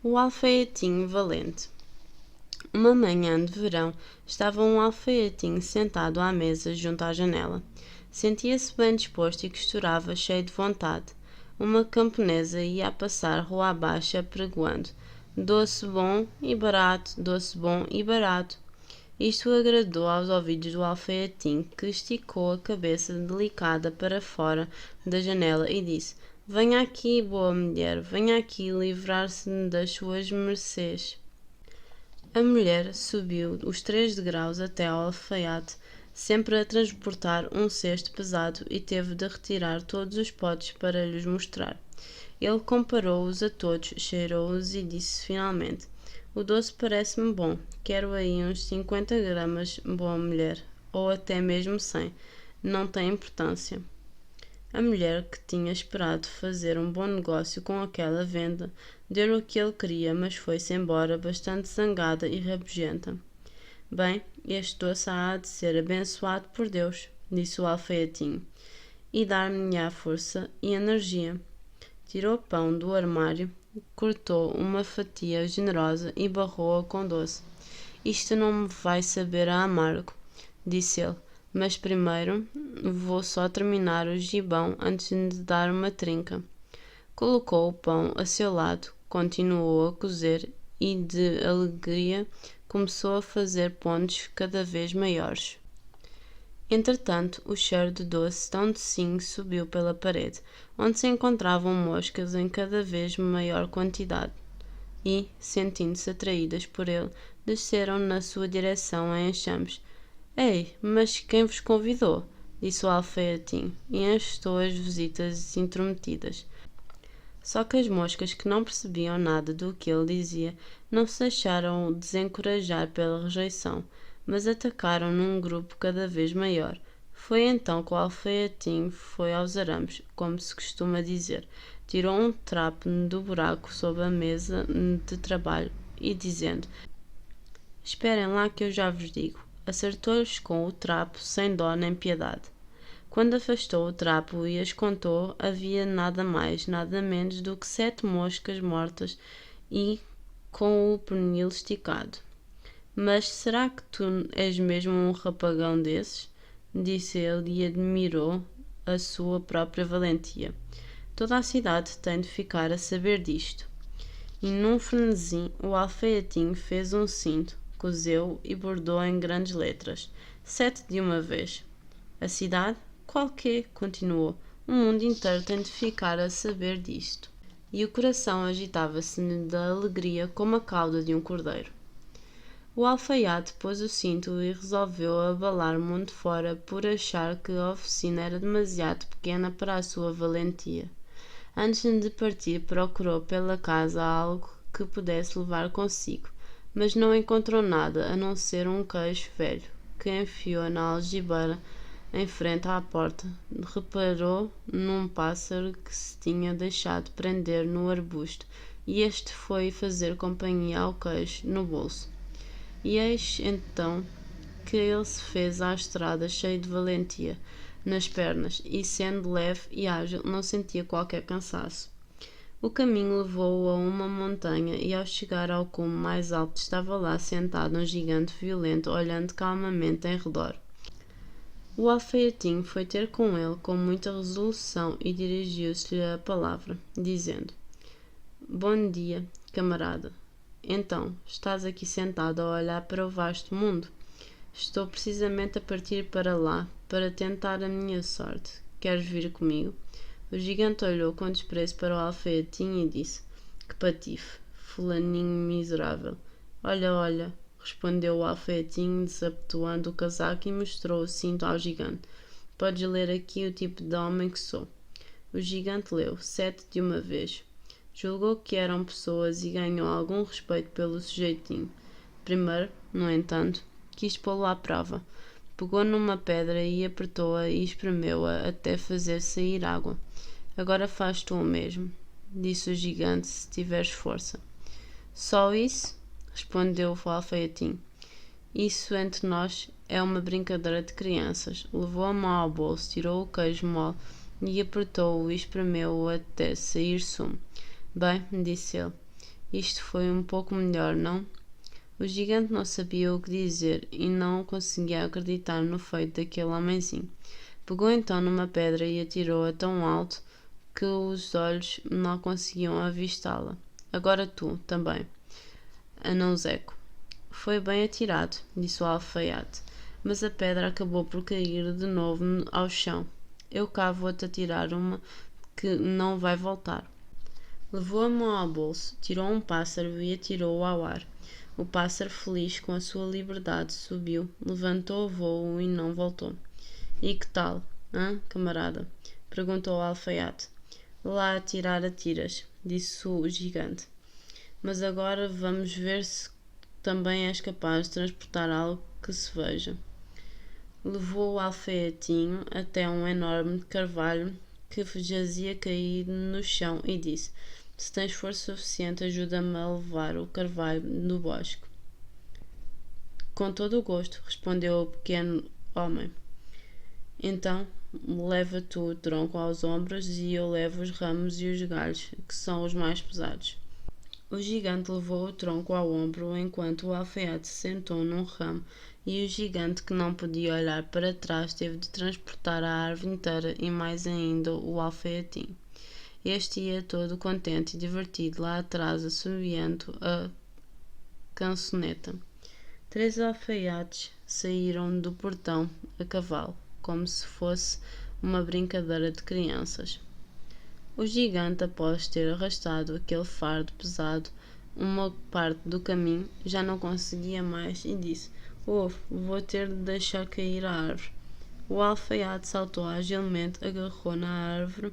O alfaiatinho valente. Uma manhã de verão, estava um alfaiatinho sentado à mesa junto à janela. Sentia-se bem disposto e costurava cheio de vontade. Uma camponesa ia a passar rua abaixo apregoando: doce bom e barato, doce bom e barato. Isto agradou aos ouvidos do alfaiatinho, que esticou a cabeça delicada para fora da janela e disse: venha aqui, boa mulher, venha aqui livrar-se das suas mercês. A mulher subiu os 3 degraus até ao alfaiate, sempre a transportar um cesto pesado, e teve de retirar todos os potes para lhes mostrar. Ele comparou-os a todos, cheirou-os e disse finalmente: o doce parece-me bom, quero aí uns 50 gramas, boa mulher, ou até mesmo 100, não tem importância. A mulher, que tinha esperado fazer um bom negócio com aquela venda, deu-lhe o que ele queria, mas foi-se embora bastante zangada e rabugenta. Bem, este doce há de ser abençoado por Deus, disse o alfaiatinho, e dar-me-á força e energia. Tirou pão do armário, cortou uma fatia generosa e barrou-a com doce. Isto não me vai saber a amargo, disse ele, mas primeiro vou só terminar o gibão antes de dar uma trinca. Colocou o pão a seu lado, continuou a cozer e, de alegria, começou a fazer pontos cada vez maiores. Entretanto, o cheiro de doce tão docinho subiu pela parede, onde se encontravam moscas em cada vez maior quantidade, e, sentindo-se atraídas por ele, desceram na sua direção em enxames. Ei, mas quem vos convidou? Disse o alfaiatinho, e encestou as visitas intrometidas. Só que as moscas, que não percebiam nada do que ele dizia, não se deixaram desencorajar pela rejeição, mas atacaram num grupo cada vez maior. Foi então que o alfaiatinho foi aos arames, como se costuma dizer, tirou um trapo do buraco sob a mesa de trabalho e, dizendo: esperem lá que eu já vos digo, acertou-lhes com o trapo sem dó nem piedade. Quando afastou o trapo e as contou, havia nada mais, nada menos do que 7 moscas mortas e com o pernil esticado. Mas será que tu és mesmo um rapagão desses? Disse ele e admirou a sua própria valentia. Toda a cidade tem de ficar a saber disto. E num frenesi, o alfaiatinho fez um cinto, cozeu e bordou em grandes letras: 7 de uma vez. A cidade? Qual quê? Continuou. O mundo inteiro tem de ficar a saber disto. E o coração agitava-se-lhe da alegria como a cauda de um cordeiro. O alfaiate pôs o cinto e resolveu abalar mundo fora por achar que a oficina era demasiado pequena para a sua valentia. Antes de partir, procurou pela casa algo que pudesse levar consigo, mas não encontrou nada a não ser um queijo velho, que enfiou na algibeira em frente à porta. Reparou num pássaro que se tinha deixado prender no arbusto, e este foi fazer companhia ao queijo no bolso. E eis então que ele se fez à estrada cheio de valentia nas pernas, e sendo leve e ágil, não sentia qualquer cansaço. O caminho levou-o a uma montanha, e ao chegar ao cume mais alto estava lá sentado um gigante violento, olhando calmamente em redor. O alfaiatinho foi ter com ele com muita resolução e dirigiu-se-lhe a palavra, dizendo: bom dia, camarada. Então, estás aqui sentado a olhar para o vasto mundo? Estou precisamente a partir para lá, para tentar a minha sorte. Queres vir comigo? O gigante olhou com desprezo para o alfaiatinho e disse: que patife, fulaninho miserável. Olha, olha, respondeu o alfaiatinho, desabotoando o casaco, e mostrou o cinto ao gigante. Podes ler aqui o tipo de homem que sou. O gigante leu: 7 de uma vez. Julgou que eram pessoas e ganhou algum respeito pelo sujeitinho. Primeiro, no entanto, quis pô-lo à prova. Pegou numa pedra e apertou-a e espremeu-a até fazer sair água. Agora faz tu o mesmo, disse o gigante, se tiveres força. Só isso? Respondeu o alfaiatinho. Isso entre nós é uma brincadeira de crianças. Levou a mão ao bolso, tirou o queijo mole e apertou-o e espremeu-o até sair sumo. Bem, disse ele, Isto foi um pouco melhor, não? O gigante não sabia o que dizer e não conseguia acreditar no feito daquele homenzinho. Pegou então numa pedra e atirou-a tão alto que os olhos não conseguiam avistá-la. Agora tu, também, anão Zeco. Foi bem atirado, disse o alfaiate, mas a pedra acabou por cair de novo ao chão. Eu cá vou-te atirar uma que não vai voltar. Levou a mão ao bolso, tirou um pássaro e atirou-o ao ar. O pássaro, feliz com a sua liberdade, subiu, levantou o vôo e não voltou. E que tal, hã, camarada? Perguntou o alfaiate. Lá atirar atiras, disse o gigante. Mas agora vamos ver se também és capaz de transportar algo que se veja. Levou o alfaiatinho até um enorme carvalho que jazia caído no chão e disse: Se tens força suficiente, ajuda-me a levar o carvalho do bosque. Com todo o gosto, respondeu o pequeno homem. Então, leva tu o tronco aos ombros e eu levo os ramos e os galhos, que são os mais pesados. O gigante levou o tronco ao ombro enquanto o alfaiate se sentou num ramo e o gigante, que não podia olhar para trás, teve de transportar a árvore inteira e mais ainda o alfaiatinho. Este ia todo contente e divertido lá atrás, assobiando a cançoneta. 3 alfaiates saíram do portão a cavalo, como se fosse uma brincadeira de crianças. O gigante, após ter arrastado aquele fardo pesado uma parte do caminho, já não conseguia mais e disse: vou ter de deixar cair a árvore. O alfaiate saltou agilmente, agarrou na árvore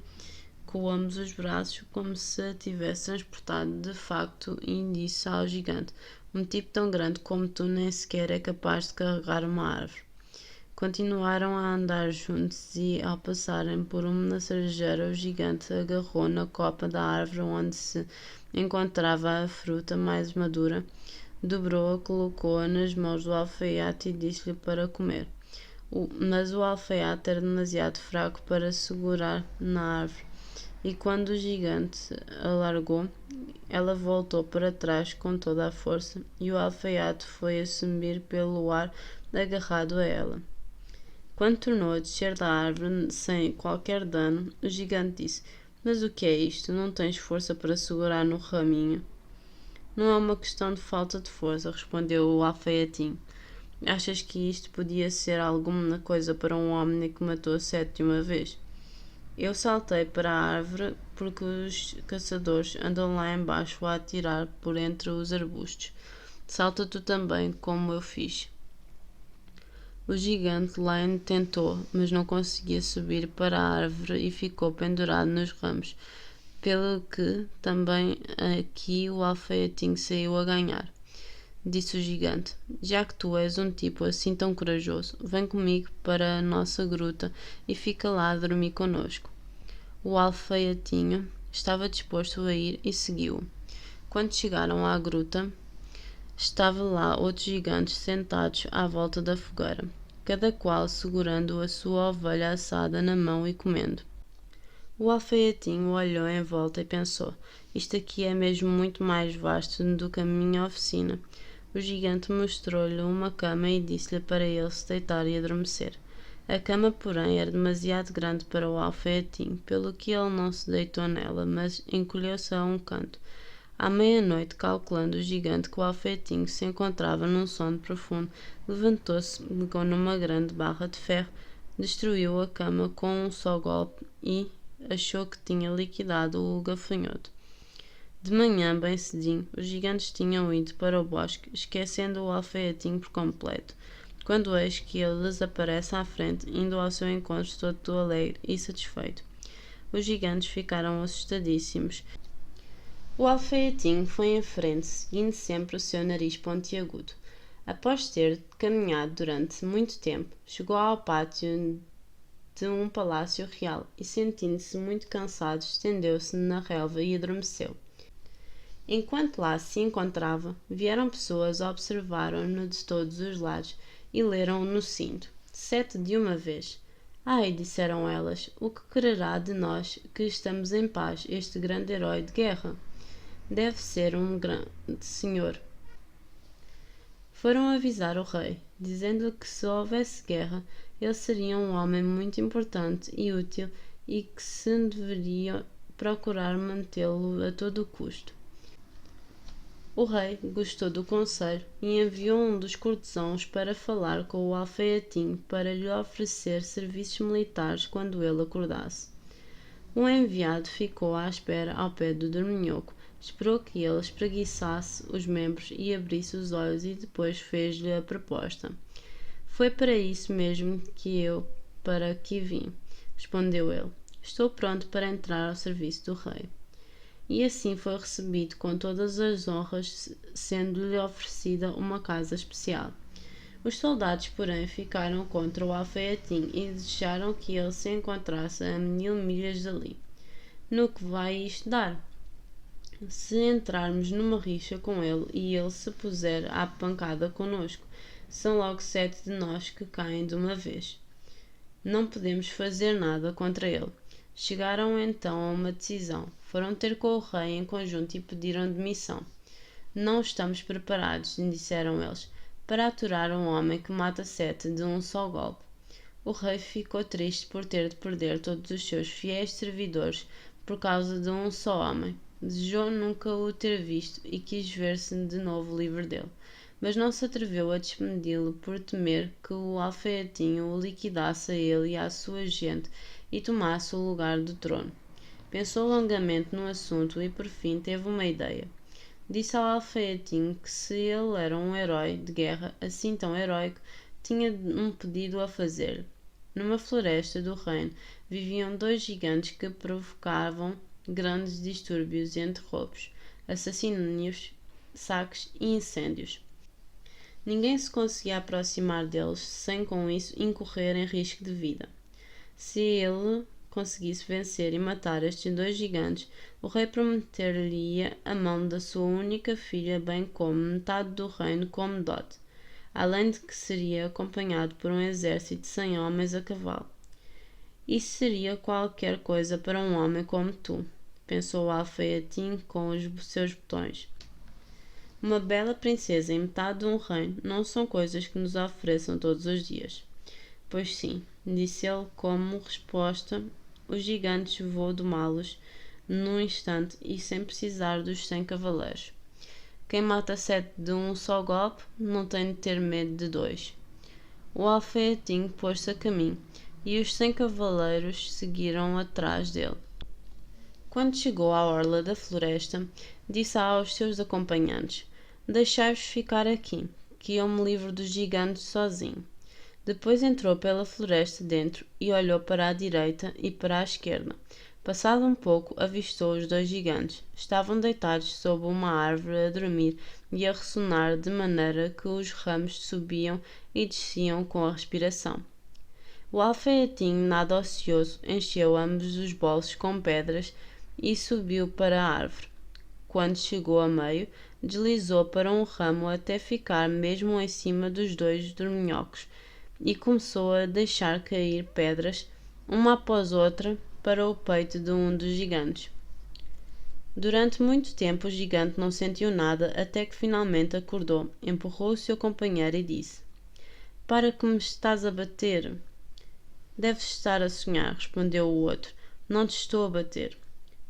com ambos os braços, como se a tivesse transportado de facto, e disse ao gigante: Um tipo tão grande como tu nem sequer é capaz de carregar uma árvore. Continuaram a andar juntos e, ao passarem por uma cerejeira, o gigante agarrou na copa da árvore onde se encontrava a fruta mais madura, dobrou-a, colocou-a nas mãos do alfaiate e disse-lhe para comer. Mas o alfaiate era demasiado fraco para segurar na árvore, e quando o gigante a largou, ela voltou para trás com toda a força, e o alfaiate foi a subir pelo ar agarrado a ela. Quando tornou a descer da árvore sem qualquer dano, o gigante disse: Mas o que é isto? Não tens força para segurar no raminho? Não é uma questão de falta de força, respondeu o alfaiatinho. Achas que isto podia ser alguma coisa para um homem que matou 7 de uma vez? Eu saltei para a árvore porque os caçadores andam lá embaixo a atirar por entre os arbustos. Salta tu também, como eu fiz. O gigante lá tentou, mas não conseguia subir para a árvore e ficou pendurado nos ramos, pelo que também aqui o alfaiatinho saiu a ganhar. Disse o gigante: Já que tu és um tipo assim tão corajoso, vem comigo para a nossa gruta e fica lá a dormir connosco. O alfaiatinho estava disposto a ir e seguiu-o. Quando chegaram à gruta, estavam lá outros gigantes sentados à volta da fogueira, cada qual segurando a sua ovelha assada na mão e comendo. O alfaiatinho olhou em volta e pensou: Isto aqui é mesmo muito mais vasto do que a minha oficina. O gigante mostrou-lhe uma cama e disse-lhe para ele se deitar e adormecer. A cama, porém, era demasiado grande para o alfaiatinho, pelo que ele não se deitou nela, mas encolheu-se a um canto. À meia-noite, calculando o gigante que o alfaiatinho se encontrava num sono profundo, levantou-se, pegou numa grande barra de ferro, destruiu a cama com um só golpe e achou que tinha liquidado o gafanhoto. De manhã, bem cedinho, os gigantes tinham ido para o bosque, esquecendo o alfaiatinho por completo, quando eis que ele lhes aparece à frente, indo ao seu encontro todo alegre e satisfeito. Os gigantes ficaram assustadíssimos. O alfaiatinho foi em frente, seguindo sempre o seu nariz pontiagudo. Após ter caminhado durante muito tempo, chegou ao pátio de um palácio real e, sentindo-se muito cansado, estendeu-se na relva e adormeceu. Enquanto lá se encontrava, vieram pessoas, observaram-no de todos os lados e leram no cinto: 7 de uma vez. Ai, disseram elas, o que quererá de nós que estamos em paz este grande herói de guerra? Deve ser um grande senhor. Foram avisar o rei, dizendo-lhe que se houvesse guerra, ele seria um homem muito importante e útil e que se deveria procurar mantê-lo a todo o custo. O rei gostou do conselho e enviou um dos cortesãos para falar com o alfaiatinho para lhe oferecer serviços militares quando ele acordasse. O enviado ficou à espera ao pé do dorminhoco, esperou que ele espreguiçasse os membros e abrisse os olhos e depois fez-lhe a proposta. Foi para isso mesmo que eu para aqui vim, respondeu ele. Estou pronto para entrar ao serviço do rei. E assim foi recebido com todas as honras, sendo-lhe oferecida uma casa especial. Os soldados, porém, ficaram contra o alfaiatinho e desejaram que ele se encontrasse a 1000 milhas dali. No que vai isto dar? Se entrarmos numa rixa com ele e ele se puser à pancada connosco, são logo 7 de nós que caem de uma vez. Não podemos fazer nada contra ele. Chegaram então a uma decisão. Foram ter com o rei em conjunto e pediram demissão. Não estamos preparados, disseram eles, para aturar um homem que mata 7 de um só golpe. O rei ficou triste por ter de perder todos os seus fiéis servidores por causa de um só homem. Desejou nunca o ter visto e quis ver-se de novo livre dele, mas não se atreveu a despedi-lo por temer que o alfaiatinho o liquidasse a ele e à sua gente e tomasse o lugar do trono. Pensou longamente no assunto e por fim teve uma ideia. Disse ao alfaiatinho que se ele era um herói de guerra assim tão heróico, tinha um pedido a fazer. Numa floresta do reino viviam 2 gigantes que provocavam grandes distúrbios entre roubos, assassínios, saques e incêndios. Ninguém se conseguia aproximar deles sem com isso incorrer em risco de vida. Se ele conseguisse vencer e matar estes 2 gigantes, o rei prometer-lhe-ia a mão da sua única filha, bem como metade do reino como dote, além de que seria acompanhado por um exército de 100 homens a cavalo. Isso seria qualquer coisa para um homem como tu, pensou o alfaiatinho com os seus botões. Uma bela princesa e metade de um reino não são coisas que nos ofereçam todos os dias. Pois sim, disse ele como resposta. Os gigantes vou domá-los num instante e sem precisar dos 100 cavaleiros. Quem mata 7 de um só golpe não tem de ter medo de 2. O alfaiatinho pôs-se a caminho e os 100 cavaleiros seguiram atrás dele. Quando chegou à orla da floresta, disse aos seus acompanhantes: Deixai-vos ficar aqui, que eu me livro dos gigantes sozinho. Depois entrou pela floresta dentro e olhou para a direita e para a esquerda. Passado um pouco, avistou os 2 gigantes. Estavam deitados sob uma árvore a dormir e a ressonar de maneira que os ramos subiam e desciam com a respiração. O alfaiatinho, nada ocioso, encheu ambos os bolsos com pedras e subiu para a árvore. Quando chegou a meio, deslizou para um ramo até ficar mesmo em cima dos 2 dorminhocos e começou a deixar cair pedras, uma após outra, para o peito de um dos gigantes. Durante muito tempo o gigante não sentiu nada até que finalmente acordou, empurrou o seu companheiro e disse: Para que me estás a bater? Deves estar a sonhar, respondeu o outro. Não te estou a bater.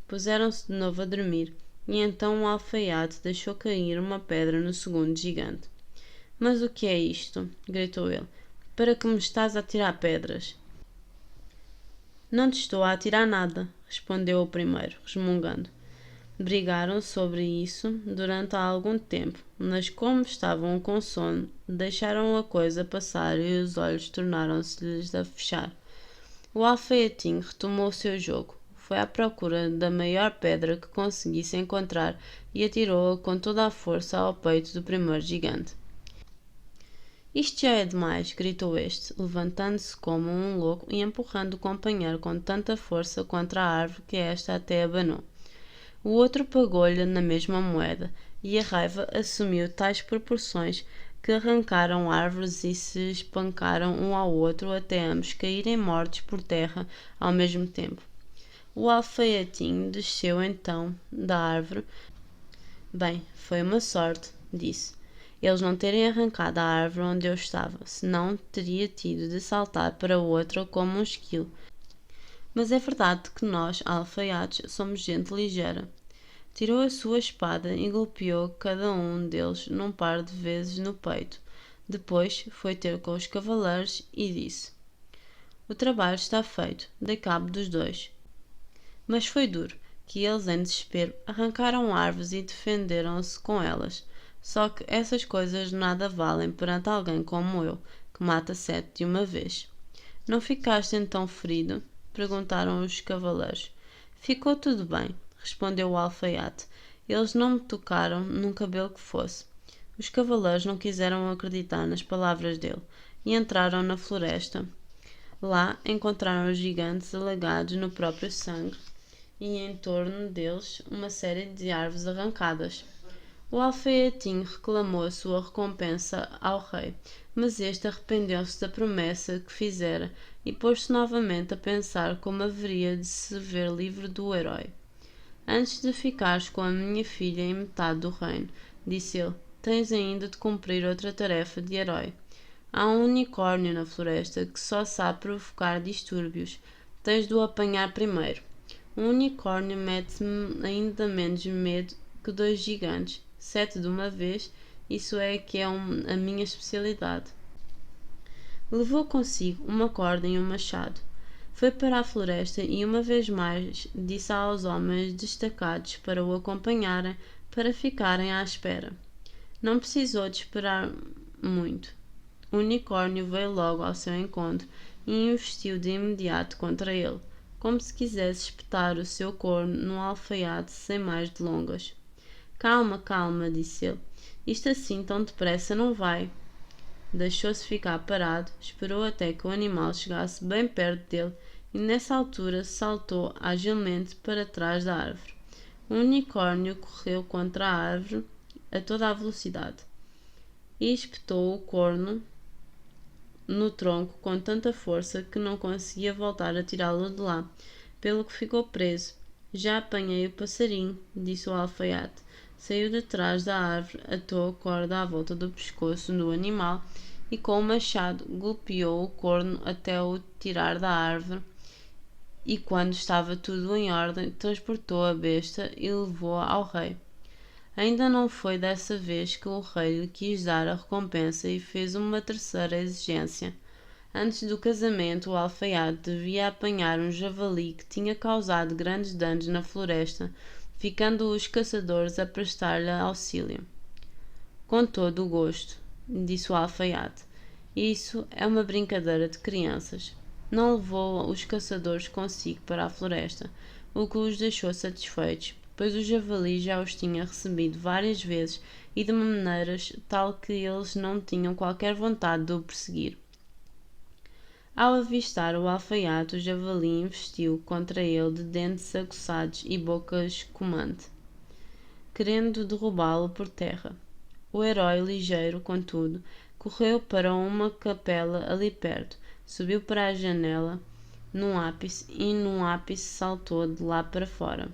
Puseram-se de novo a dormir, e então o alfaiate deixou cair uma pedra no segundo gigante. Mas o que é isto? Gritou ele. Para que me estás a atirar pedras? Não te estou a atirar nada, respondeu o primeiro, resmungando. Brigaram sobre isso durante algum tempo, mas como estavam com sono, deixaram a coisa passar e os olhos tornaram-se-lhes a fechar. O alfaiatinho retomou o seu jogo. Foi à procura da maior pedra que conseguisse encontrar e atirou-a com toda a força ao peito do primeiro gigante. Isto já é demais, gritou este, levantando-se como um louco e empurrando o companheiro com tanta força contra a árvore que esta até abanou. O outro pagou-lhe na mesma moeda, e a raiva assumiu tais proporções que arrancaram árvores e se espancaram um ao outro até ambos caírem mortos por terra ao mesmo tempo. O alfaiatinho desceu então da árvore, Bem, foi uma sorte, disse, eles não terem arrancado a árvore onde eu estava, senão teria tido de saltar para outra como um esquilo. Mas é verdade que nós, alfaiates, somos gente ligeira. Tirou a sua espada e golpeou cada um deles num par de vezes no peito. Depois foi ter com os cavaleiros e disse: O trabalho está feito, dei cabo dos dois. Mas foi duro, que eles em desespero arrancaram árvores e defenderam-se com elas. Só que essas coisas nada valem perante alguém como eu, que mata 7 de uma vez. Não ficaste então ferido? Perguntaram os cavaleiros. Ficou tudo bem, respondeu o alfaiate. Eles não me tocaram num cabelo que fosse. Os cavaleiros não quiseram acreditar nas palavras dele e entraram na floresta. Lá encontraram os gigantes alagados no próprio sangue e em torno deles uma série de árvores arrancadas. O alfaiatinho reclamou a sua recompensa ao rei, mas este arrependeu-se da promessa que fizera e pôs-se novamente a pensar como haveria de se ver livre do herói. Antes de ficares com a minha filha e metade do reino, disse ele, tens ainda de cumprir outra tarefa de herói. Há um unicórnio na floresta que só sabe provocar distúrbios. Tens de o apanhar primeiro. Um unicórnio mete-me ainda menos medo que 2 gigantes. 7 de uma vez, isso é que é a minha especialidade. Levou consigo uma corda e um machado. Foi para a floresta e uma vez mais disse aos homens destacados para o acompanharem para ficarem à espera. Não precisou de esperar muito. O unicórnio veio logo ao seu encontro e investiu de imediato contra ele, como se quisesse espetar o seu corno no alfaiate sem mais delongas. Calma, calma, disse ele. Isto assim tão depressa não vai. Deixou-se ficar parado, esperou até que o animal chegasse bem perto dele e nessa altura saltou agilmente para trás da árvore. O unicórnio correu contra a árvore a toda a velocidade e espetou o corno no tronco com tanta força que não conseguia voltar a tirá-lo de lá, pelo que ficou preso. Já apanhei o passarinho, disse o alfaiate. Saiu de trás da árvore, atou a corda à volta do pescoço do animal e com o machado golpeou o corno até o tirar da árvore e quando estava tudo em ordem, transportou a besta e levou-a ao rei. Ainda não foi dessa vez que o rei lhe quis dar a recompensa e fez uma terceira exigência. Antes do casamento, o alfaiate devia apanhar um javali que tinha causado grandes danos na floresta, ficando os caçadores a prestar-lhe auxílio. Com todo o gosto, disse o alfaiate. Isso é uma brincadeira de crianças. Não levou os caçadores consigo para a floresta, o que os deixou satisfeitos, pois o javali já os tinha recebido várias vezes e de maneiras tal que eles não tinham qualquer vontade de o perseguir. Ao avistar o alfaiate, o javali investiu contra ele de dentes aguçados e boca escumante, querendo derrubá-lo por terra. O herói ligeiro, contudo, correu para uma capela ali perto, subiu para a janela num ápice saltou de lá para fora.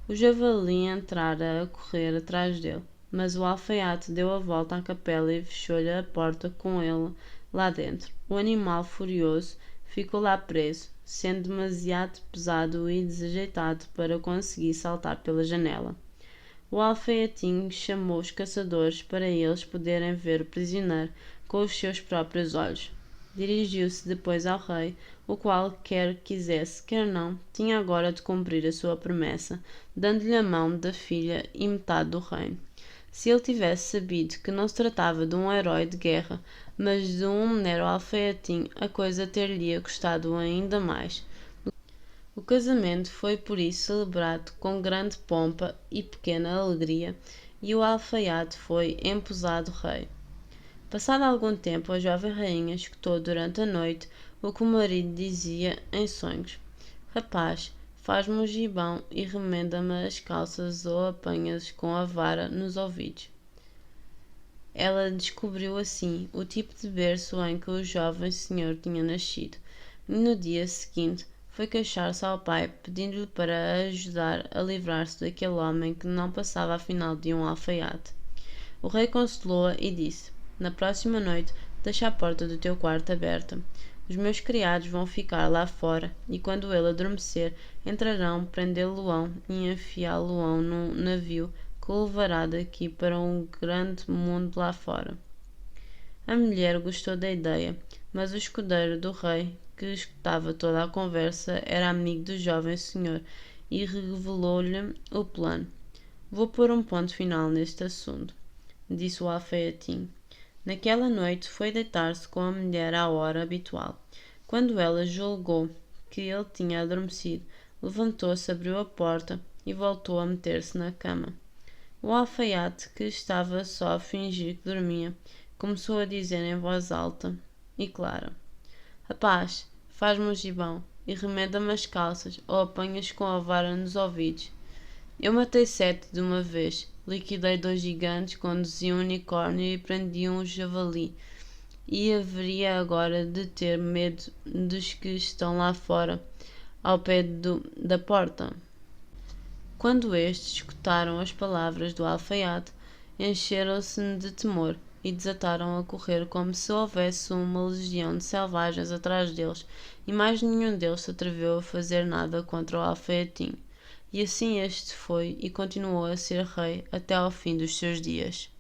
O javali entrara a correr atrás dele, mas o alfaiate deu a volta à capela e fechou-lhe a porta com ele lá dentro. O animal, furioso, ficou lá preso, sendo demasiado pesado e desajeitado para conseguir saltar pela janela. O alfaiatinho chamou os caçadores para eles poderem ver o prisioneiro com os seus próprios olhos. Dirigiu-se depois ao rei, o qual, quer quisesse, quer não, tinha agora de cumprir a sua promessa, dando-lhe a mão da filha e metade do reino. Se ele tivesse sabido que não se tratava de um herói de guerra, mas de um mero alfaiatinho, a coisa ter-lhe custado ainda mais. O casamento foi por isso celebrado com grande pompa e pequena alegria, e o alfaiate foi empossado rei. Passado algum tempo, a jovem rainha escutou durante a noite o que o marido dizia em sonhos. Rapaz, faz-me um gibão e remenda-me as calças ou apanha-as com a vara nos ouvidos. Ela descobriu assim o tipo de berço em que o jovem senhor tinha nascido. No dia seguinte, foi queixar-se ao pai, pedindo-lhe para a ajudar a livrar-se daquele homem que não passava afinal de um alfaiate. O rei consolou-a e disse: Na próxima noite, deixa a porta do teu quarto aberta. Os meus criados vão ficar lá fora, e quando ele adormecer, entrarão, prendê-lo-ão e enfiá-lo-ão num navio que o levará daqui para um grande mundo lá fora. A mulher gostou da ideia, mas o escudeiro do rei, que escutava toda a conversa, era amigo do jovem senhor e revelou-lhe o plano. Vou pôr um ponto final neste assunto, disse o alfaiatinho. Naquela noite foi deitar-se com a mulher à hora habitual. Quando ela julgou que ele tinha adormecido, levantou-se, abriu a porta e voltou a meter-se na cama. O alfaiate, que estava só a fingir que dormia, começou a dizer em voz alta e clara: Rapaz, faz-me um gibão e remenda-me as calças ou apanhas com a vara nos ouvidos. Eu matei 7 de uma vez, liquidei 2 gigantes, conduzi um unicórnio e prendi um javali. E haveria agora de ter medo dos que estão lá fora, ao pé da porta. Quando estes escutaram as palavras do alfaiate, encheram-se de temor e desataram a correr como se houvesse uma legião de selvagens atrás deles, e mais nenhum deles se atreveu a fazer nada contra o alfaiatinho. E assim este foi e continuou a ser rei até ao fim dos seus dias.